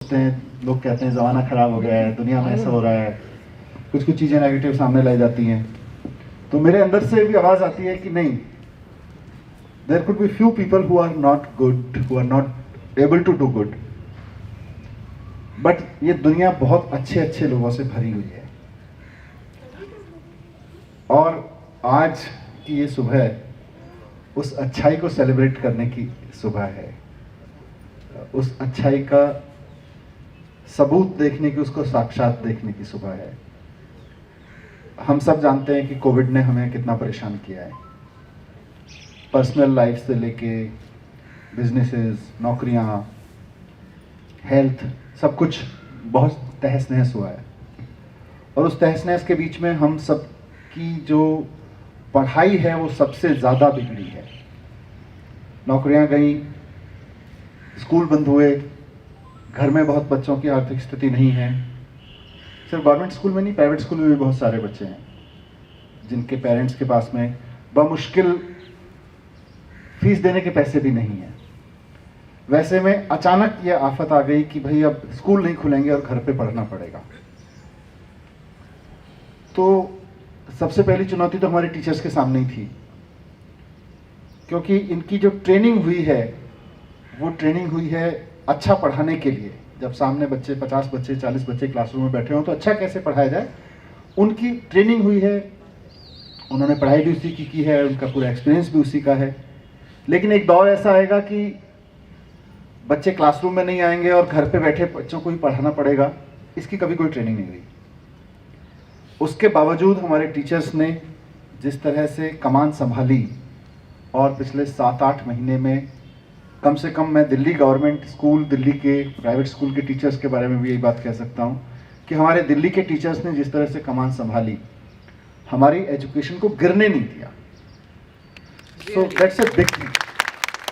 सोचते हैं, लोग कहते हैं ज़माना ख़राब हो गया है, दुनिया में ऐसा हो रहा है, कुछ कुछ चीज़ें नेगेटिव सामने लाई जाती हैं। तो मेरे अंदर से भी आवाज़ आती है कि नहीं, there could be few people who are not good, who are not able to do good, but ये दुनिया बहुत अच्छे अच्छे लोगों से भरी हुई है। और आज की ये सुबह उस अच्छाई को सेलिब्रेट करने की सुबह है, उस अच्छाई का सबूत देखने की, उसको साक्षात देखने की सुबह है। हम सब जानते हैं कि कोविड ने हमें कितना परेशान किया है, पर्सनल लाइफ से लेके बिजनेसेस, नौकरियां, हेल्थ, सब कुछ बहुत तहस नहस हुआ है। और उस तहस नहस के बीच में हम सब की जो पढ़ाई है वो सबसे ज़्यादा बिगड़ी है। नौकरियां गई, स्कूल बंद हुए, घर में बहुत बच्चों की आर्थिक स्थिति नहीं है। सिर्फ गवर्नमेंट स्कूल में नहीं, प्राइवेट स्कूल में भी बहुत सारे बच्चे हैं जिनके पेरेंट्स के पास में बमुश्किल फीस देने के पैसे भी नहीं है। वैसे में अचानक ये आफत आ गई कि भाई अब स्कूल नहीं खुलेंगे और घर पे पढ़ना पड़ेगा। तो सबसे पहली चुनौती तो हमारे टीचर्स के सामने ही थी, क्योंकि इनकी जो ट्रेनिंग हुई है वो ट्रेनिंग हुई है अच्छा पढ़ाने के लिए। जब सामने बच्चे 50 बच्चे 40 बच्चे क्लासरूम में बैठे हों तो अच्छा कैसे पढ़ाया जाए, उनकी ट्रेनिंग हुई है, उन्होंने पढ़ाई भी उसी की है, उनका पूरा एक्सपीरियंस भी उसी का है। लेकिन एक दौर ऐसा आएगा कि बच्चे क्लासरूम में नहीं आएंगे और घर पे बैठे बच्चों को ही पढ़ाना पड़ेगा, इसकी कभी कोई ट्रेनिंग नहीं हुई। उसके बावजूद हमारे टीचर्स ने जिस तरह से कमान संभाली, और पिछले 7-8 महीने में कम से कम मैं दिल्ली गवर्नमेंट स्कूल, दिल्ली के प्राइवेट स्कूल के टीचर्स के बारे में भी यही बात कह सकता हूँ कि हमारे दिल्ली के टीचर्स ने जिस तरह से कमान संभाली, हमारी एजुकेशन को गिरने नहीं दिया। So that's a big thing.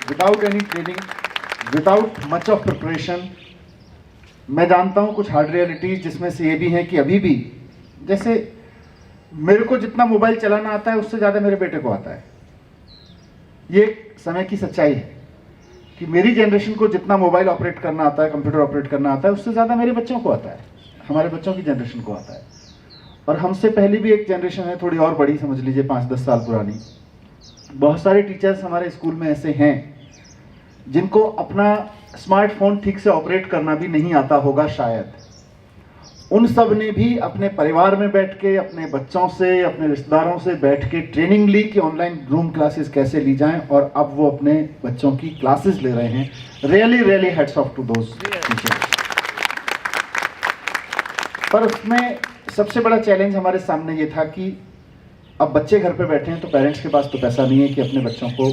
Without any training, without much of preparation. मैं जानता हूँ कुछ हार्ड रियलिटीज जिसमें से ये भी हैं कि अभी भी, जैसे मेरे को जितना मोबाइल चलाना आता है उससे ज़्यादा मेरे बेटे को आता है। ये समय की सच्चाई है कि मेरी जनरेशन को जितना मोबाइल ऑपरेट करना आता है, कंप्यूटर ऑपरेट करना आता है, उससे ज़्यादा मेरे बच्चों को आता है, हमारे बच्चों की जनरेशन को आता है। और हमसे पहले भी एक जनरेशन है, थोड़ी और बड़ी, समझ लीजिए 5-10 साल पुरानी। बहुत सारे टीचर्स हमारे स्कूल में ऐसे हैं जिनको अपना स्मार्टफोन ठीक से ऑपरेट करना भी नहीं आता होगा शायद। उन सब ने भी अपने परिवार में बैठ के, अपने बच्चों से, अपने रिश्तेदारों से बैठ के ट्रेनिंग ली कि ऑनलाइन जूम क्लासेस कैसे ली जाएं, और अब वो अपने बच्चों की क्लासेस ले रहे हैं। Really hats off to those teachers. पर उसमें सबसे बड़ा चैलेंज हमारे सामने ये था कि अब बच्चे घर पे बैठे हैं तो पेरेंट्स के पास तो पैसा नहीं है कि अपने बच्चों को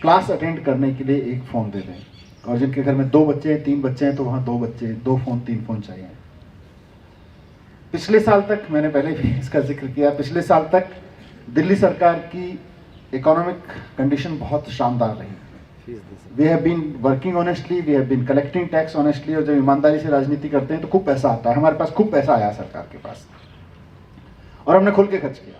क्लास अटेंड करने के लिए एक फ़ोन दे दें, और जिनके घर में 2 बच्चे हैं, 3 बच्चे हैं, तो वहाँ 2 बच्चे, 2 फ़ोन, 3 फ़ोन चाहिए। पिछले साल तक, मैंने पहले भी इसका जिक्र किया, पिछले साल तक दिल्ली सरकार की इकोनॉमिक कंडीशन बहुत शानदार रही। We have been working honestly, we have been collecting tax honestly, और जब ईमानदारी से राजनीति करते हैं तो खूब पैसा आता है। हमारे पास खूब पैसा आया सरकार के पास, और हमने खुल के खर्च किया।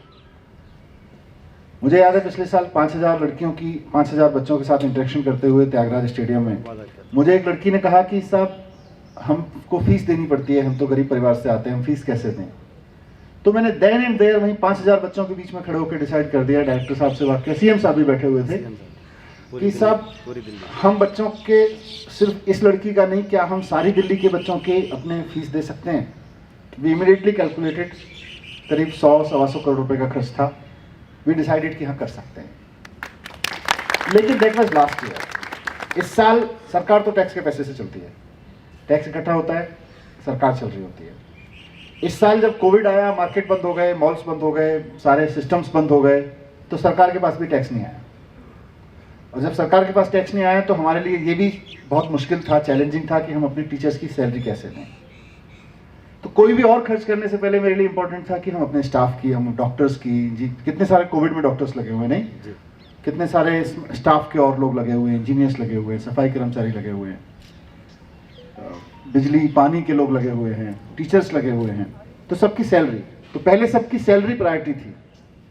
मुझे याद है पिछले साल 5000 लड़कियों की, 5000 बच्चों के साथ इंटरेक्शन करते हुए त्यागराज स्टेडियम में मुझे एक लड़की ने कहा कि साहब हमको फीस देनी पड़ती है, हम तो गरीब परिवार से आते हैं, हम फीस कैसे दें। तो मैंने देन एंड देयर वहीं 5000 बच्चों के बीच में खड़े होकर डिसाइड कर दिया, डायरेक्टर साहब से बात किया, सीएम साहब भी बैठे हुए थे, कि साहब हम बच्चों के, सिर्फ इस लड़की का नहीं, क्या हम सारी दिल्ली के बच्चों के अपने फीस दे सकते हैं। वी इमीडिएटली कैलकुलेटेड, करीब 100-125 करोड़ रुपए का खर्च था। वी डिसाइडेड कि हाँ कर सकते हैं। लेकिन दैट वाज लास्ट ईयर। इस साल सरकार तो टैक्स के पैसे से चलती है, टैक्स इकट्ठा होता है, सरकार चल रही होती है। इस साल जब कोविड आया, मार्केट बंद हो गए, मॉल्स बंद हो गए, सारे सिस्टम्स बंद हो गए, तो सरकार के पास भी टैक्स नहीं आया। और जब सरकार के पास टैक्स नहीं आया तो हमारे लिए ये भी बहुत मुश्किल था, चैलेंजिंग था कि हम अपने टीचर्स की सैलरी कैसे दें। तो कोई भी और खर्च करने से पहले मेरे लिए इंपॉर्टेंट था कि हम अपने स्टाफ की, हम डॉक्टर्स की, जी कितने सारे कोविड में डॉक्टर्स लगे हुए, नहीं कितने सारे स्टाफ के और लोग लगे हुए हैं, इंजीनियर्स लगे हुए हैं, सफाई कर्मचारी लगे हुए हैं, बिजली पानी के लोग लगे हुए हैं, टीचर्स लगे हुए हैं, तो सबकी सैलरी, तो पहले सबकी सैलरी प्रायोरिटी थी।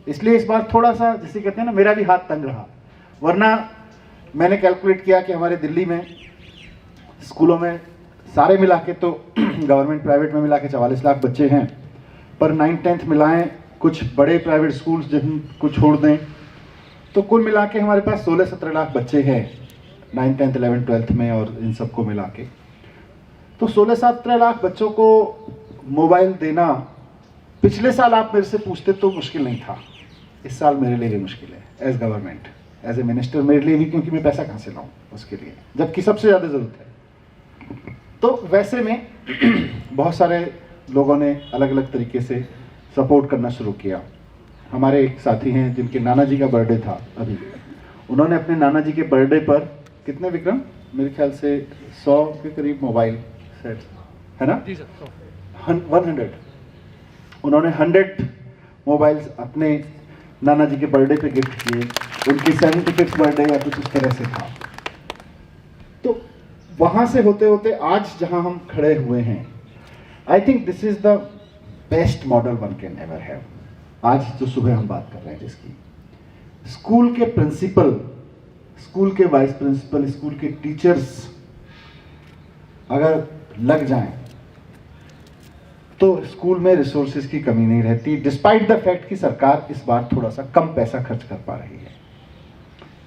इसलिए इस बार थोड़ा सा, जैसे कहते हैं ना, मेरा भी हाथ तंग रहा। वरना मैंने कैलकुलेट किया कि हमारे दिल्ली में स्कूलों में सारे मिला के तो गवर्नमेंट प्राइवेट में मिला के 44 लाख बच्चे हैं, पर 9th-10th मिलाएं, कुछ बड़े प्राइवेट स्कूल्स जिनको छोड़ दें, तो कुल मिला के हमारे पास 16-17 लाख बच्चे हैं 9th, 10th, 11th, 12th में, और इन सबको मिला के तो 16-17 लाख बच्चों को मोबाइल देना पिछले साल आप मेरे से पूछते तो मुश्किल नहीं था, इस साल मेरे लिए भी मुश्किल है as government, as a minister मेरे लिए भी, क्योंकि मैं पैसा कहाँ से लाऊं उसके लिए, जबकि सबसे ज़्यादा ज़रूरत है। तो वैसे में बहुत सारे लोगों ने अलग अलग तरीके से सपोर्ट करना शुरू किया। हमारे एक साथी हैं जिनके नाना जी का बर्थडे था अभी, उन्होंने अपने नाना जी के बर्थडे पर कितने विक्रम, मेरे ख्याल से 100 के करीब मोबाइल सेट है ना, 100, उन्होंने 100 मोबाइल्स अपने नाना जी के बर्थडे पे गिफ्ट किए। उनकी 75th बर्थडे या कुछ उस तरह से था। तो वहां से होते होते आज जहां हम खड़े हुए हैं, I think this is the best model one can ever have. आज जो सुबह हम बात कर रहे हैं जिसकी, स्कूल के प्रिंसिपल, स्कूल के वाइस प्रिंसिपल, स्कूल के टीचर्स अगर लग जाएं तो स्कूल में रिसोर्सेज की कमी नहीं रहती, डिस्पाइट द फैक्ट कि सरकार इस बार थोड़ा सा कम पैसा खर्च कर पा रही है।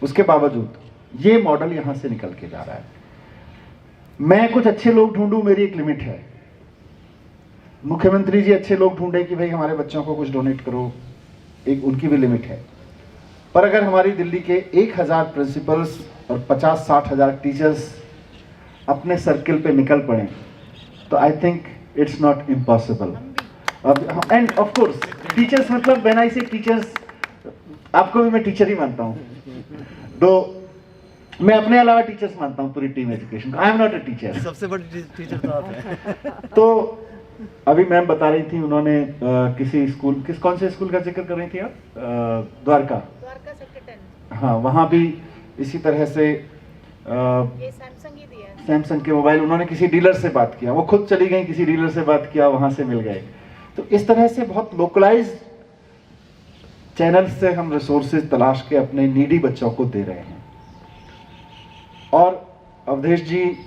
उसके बावजूद ये मॉडल यहां से निकल के जा रहा है। मैं कुछ अच्छे लोग ढूंढूं, मेरी एक लिमिट है। मुख्यमंत्री जी अच्छे लोग ढूंढे कि भाई हमारे बच्चों को कुछ डोनेट करो, एक उनकी भी लिमिट है। पर अगर हमारी दिल्ली के 1000 प्रिंसिपल्स और 50-60 हज़ार टीचर्स अपने सर्किल पे निकल पड़े तो I think it's not impossible. End of course teachers, मतलब व्हेन आई से टीचर्स, आपको भी मैं टीचर ही मानता हूँ, तो मैं अपने अलावा टीचर्स मानता हूँ पूरी team education. I am not a teacher, सबसे बड़ी टीचर तो आप हैं। तो अभी मैम बता रही थी, उन्होंने किसी स्कूल, कौन से स्कूल का जिक्र कर रही थी आप, द्वारका सेक्टर 10, हाँ, वहाँ भी इसी तरह से ये सैमसंग ही दिया है। सैमसंग के मोबाइल उन्होंने किसी डीलर से बात किया, वो खुद चली गई, किसी डीलर से बात किया, वहां से मिल गए। तो इस तरह से बहुत लोकलाइज चैनल से हम रिसोर्सेज तलाश के अपने नीडी बच्चों को दे रहे हैं। और अवधेश जी,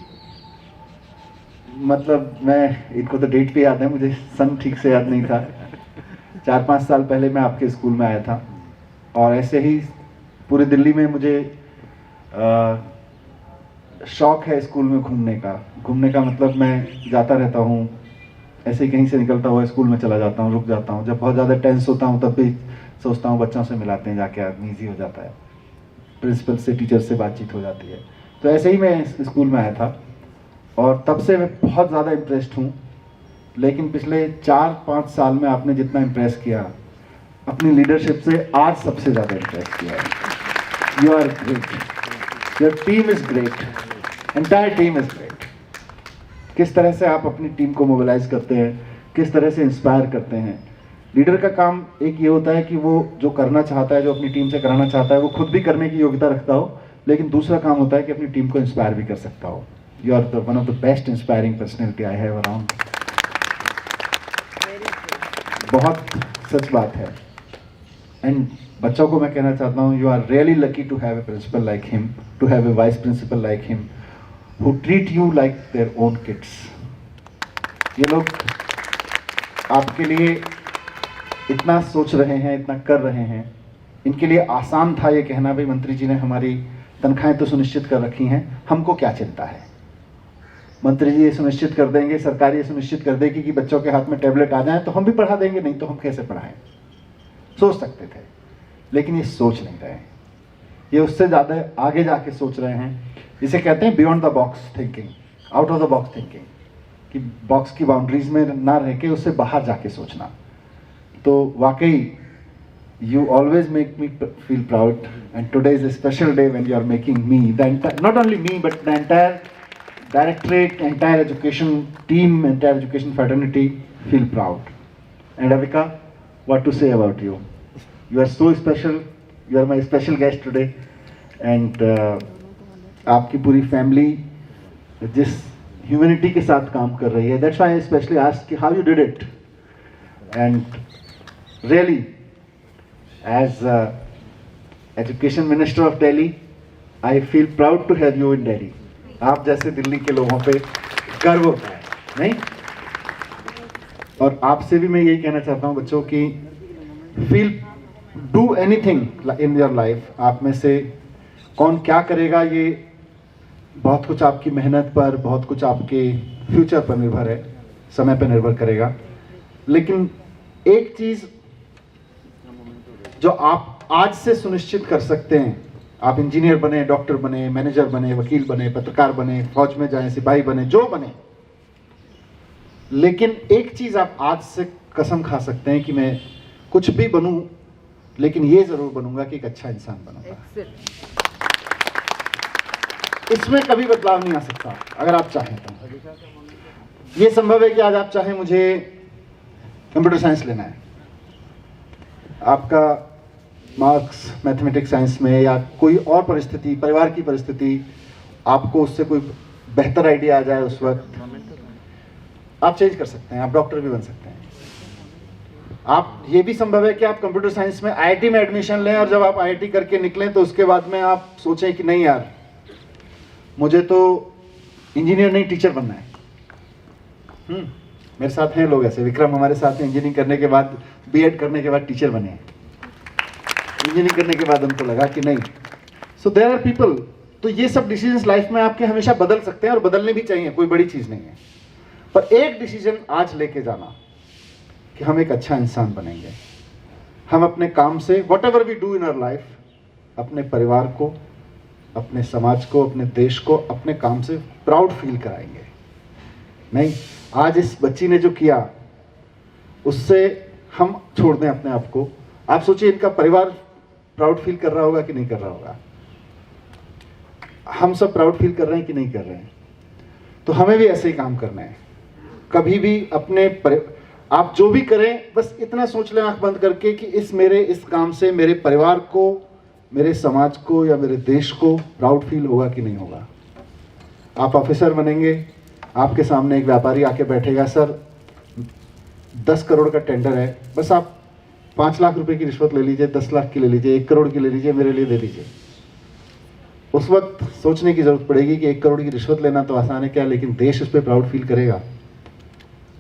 मतलब मैं, इनको तो डेट पे याद है, मुझे सन ठीक से याद नहीं था, 4-5 साल पहले मैं आपके स्कूल में आया था, और ऐसे ही पूरी दिल्ली में मुझे शौक है स्कूल में घूमने का मतलब मैं जाता रहता हूँ, ऐसे ही कहीं से निकलता हुआ स्कूल में चला जाता हूँ, रुक जाता हूँ, जब बहुत ज़्यादा टेंस होता हूँ तब भी सोचता हूँ बच्चों से मिलाते हैं जाके, आदमी ईजी हो जाता है, प्रिंसिपल से, टीचर से बातचीत हो जाती है। तो ऐसे ही मैं स्कूल में आया था और तब से मैं बहुत ज़्यादा इम्प्रेस्ड हूँ। लेकिन पिछले 4-5 साल में आपने जितना इम्प्रेस किया अपनी लीडरशिप से, आज सबसे ज़्यादा इम्प्रेस किया है। You are great, your team is great, entire team is great. किस तरह से आप अपनी टीम को मोबिलाइज करते हैं, किस तरह से इंस्पायर करते हैं। लीडर का काम एक ये होता है कि वो जो करना चाहता है, जो अपनी टीम से कराना चाहता है, वो खुद भी करने की योग्यता रखता हो, लेकिन दूसरा काम होता है कि अपनी टीम को इंस्पायर भी कर सकता हो। You are the one of the best inspiring personality I have around. बहुत सच बात है। एंड बच्चों को मैं कहना चाहता हूँ, you are really lucky to have a principal like him, to have a vice principal like him, who treat you like their own kids। ये लोग आपके लिए इतना सोच रहे हैं, इतना कर रहे हैं। इनके लिए आसान था ये कहना, भाई मंत्री जी ने हमारी तनख्वाहें तो सुनिश्चित कर रखी हैं, हमको क्या चिंता है। मंत्री जी ये सुनिश्चित कर देंगे, सरकार ये सुनिश्चित कर देगी कि बच्चों के हाथ में टैबलेट आ जाए तो हम भी पढ़ा देंगे, नहीं तो हम कैसे पढ़ाएं। सोच सकते थे, लेकिन ये सोच नहीं रहे, ये उससे ज़्यादा आगे जाके सोच रहे हैं। इसे कहते हैं beyond the box thinking, out of the box thinking, कि बॉक्स की बाउंड्रीज में ना रह के उससे बाहर जाके सोचना। तो वाकई you always make me feel proud, and today is a special day when you are making me, not only me but the entire directorate, entire education team, entire education fraternity feel proud. And Avika, what to say about you? You are so special, you are my special guest today. And आपकी पूरी family जिस humanity के साथ काम कर रही है, that's why I specially asked कि how you did it. And really as education minister of Delhi, I feel proud to have you in Delhi. आप जैसे दिल्ली के लोगों पे गर्व होता है, नहीं? और आपसे भी मैं यही कहना चाहता हूँ बच्चों की feel do anything in your life. आप में से कौन क्या करेगा ये बहुत कुछ आपकी मेहनत पर, बहुत कुछ आपके फ्यूचर पर निर्भर है, समय पर निर्भर करेगा। लेकिन एक चीज जो आप आज से सुनिश्चित कर सकते हैं, आप इंजीनियर बने, डॉक्टर बने, मैनेजर बने, वकील बने, पत्रकार बने, फौज में जाएं, सिपाही बने, जो बने, लेकिन एक चीज आप आज से कसम खा सकते हैं कि मैं कुछ भी बनूं, लेकिन ये जरूर बनूंगा कि एक अच्छा इंसान बनूंगा। इसमें कभी बदलाव नहीं आ सकता अगर आप चाहें तो। ये संभव है कि आज आप चाहें मुझे कंप्यूटर साइंस लेना है, आपका मार्क्स मैथमेटिक्स साइंस में या कोई और परिस्थिति, परिवार की परिस्थिति, आपको उससे कोई बेहतर आइडिया आ जाए, उस वक्त आप चेंज कर सकते हैं, आप डॉक्टर भी बन सकते हैं। आप ये भी संभव है कि आप कंप्यूटर साइंस में आईआईटी में एडमिशन लें और जब आप आईआईटी करके निकलें तो उसके बाद में आप सोचें कि नहीं यार, मुझे तो इंजीनियर नहीं टीचर बनना है। मेरे साथ हैं लोग ऐसे, विक्रम हमारे साथ हैं, इंजीनियरिंग करने के बाद, बीएड करने के बाद टीचर बने हैं। इंजीनियरिंग करने के बाद उनको लगा कि नहीं। So there are people. तो ये सब डिसीजंस लाइफ में आपके हमेशा बदल सकते हैं और बदलने भी चाहिए, कोई बड़ी चीज नहीं है। पर एक डिसीजन आज लेके जाना कि हम एक अच्छा इंसान बनेंगे। हम अपने काम से whatever we do in our life, अपने परिवार को, अपने समाज को, अपने देश को अपने काम से प्राउड फील कराएंगे। नहीं, आज इस बच्ची ने जो किया उससे हम छोड़ दें अपने आप को। आप सोचिए इनका परिवार प्राउड फील कर रहा होगा कि नहीं कर रहा होगा? हम सब प्राउड फील कर रहे हैं कि नहीं कर रहे हैं? तो हमें भी ऐसे ही काम करना है। कभी भी अपने आप जो भी करें, बस इतना सोच लें आंख बंद करके कि इस काम से मेरे परिवार को, मेरे समाज को या मेरे देश को प्राउड फील होगा कि नहीं होगा। आप ऑफिसर बनेंगे, आपके सामने एक व्यापारी आके बैठेगा, सर 10 करोड़ का टेंडर है, बस आप 5 लाख रुपए की रिश्वत ले लीजिए, 10 लाख की ले लीजिए, 1 करोड़ की ले लीजिए, मेरे लिए दे दीजिए। उस वक्त सोचने की जरूरत पड़ेगी कि 1 करोड़ की रिश्वत लेना तो आसान है क्या, लेकिन देश इस पर प्राउड फील करेगा।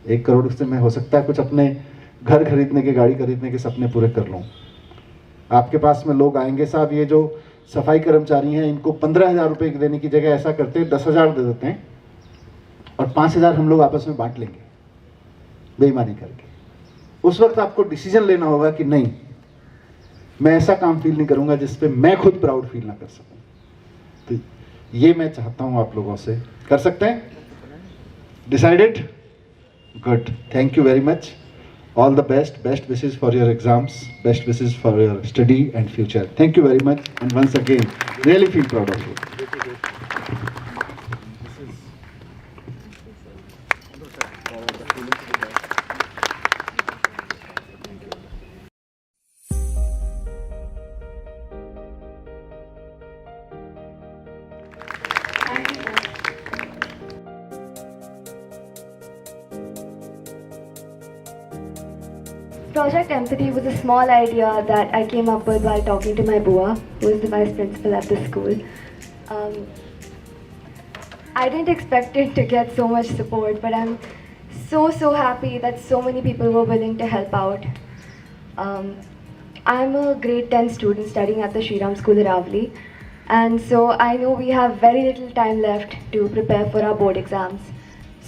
1 करोड़ से मैं हो सकता है कुछ अपने घर खरीदने के, गाड़ी खरीदने के सपने पूरे कर लूँ। आपके पास में लोग आएंगे, साहब ये जो सफाई कर्मचारी हैं इनको 15,000 रुपये देने की जगह ऐसा करते हैं 10,000 दे देते हैं और 5,000 हम लोग आपस में बांट लेंगे बेईमानी करके। उस वक्त आपको डिसीजन लेना होगा कि नहीं, मैं ऐसा काम फील नहीं करूंगा जिस पे मैं खुद प्राउड फील ना कर सकूं। तो ये मैं चाहता हूं आप लोगों से। कर सकते हैं? Decided? Good, thank you very much. All the best, best wishes for your exams, best wishes for your study and future. Thank you very much and once again really feel proud of you. Project Empathy was a small idea that I came up with while talking to my Bua, who is the vice principal at the school. I didn't expect it to get so much support, but I'm so happy that so many people were willing to help out. I'm a grade 10 student studying at the Shriram School Aravali, and so I know we have very little time left to prepare for our board exams.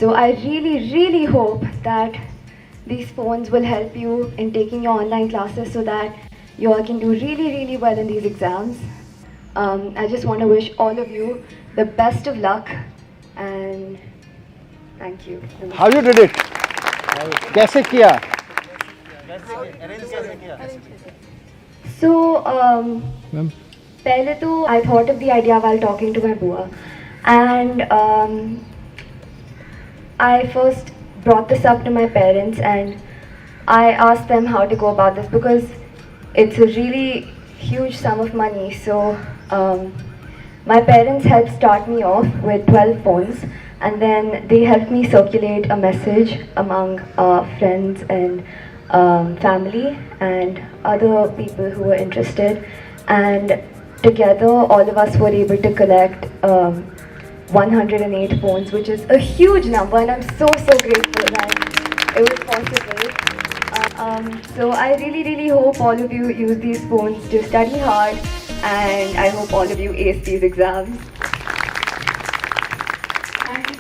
So I really hope that these phones will help you in taking your online classes so that you all can do really well in these exams. I just want to wish all of you the best of luck and thank you. How you did it? कैसे किया? So पहले तो I thought of the idea while talking to my Bua, and I first brought this up to my parents and I asked them how to go about this because it's a really huge sum of money. So my parents helped start me off with 12 phones, and then they helped me circulate a message among friends and family and other people who were interested, and together all of us were able to collect 108 phones, which is a huge number, and I'm so grateful that it was possible. So I really hope all of you use these phones to study hard, and I hope all of you ace these exams. Thank you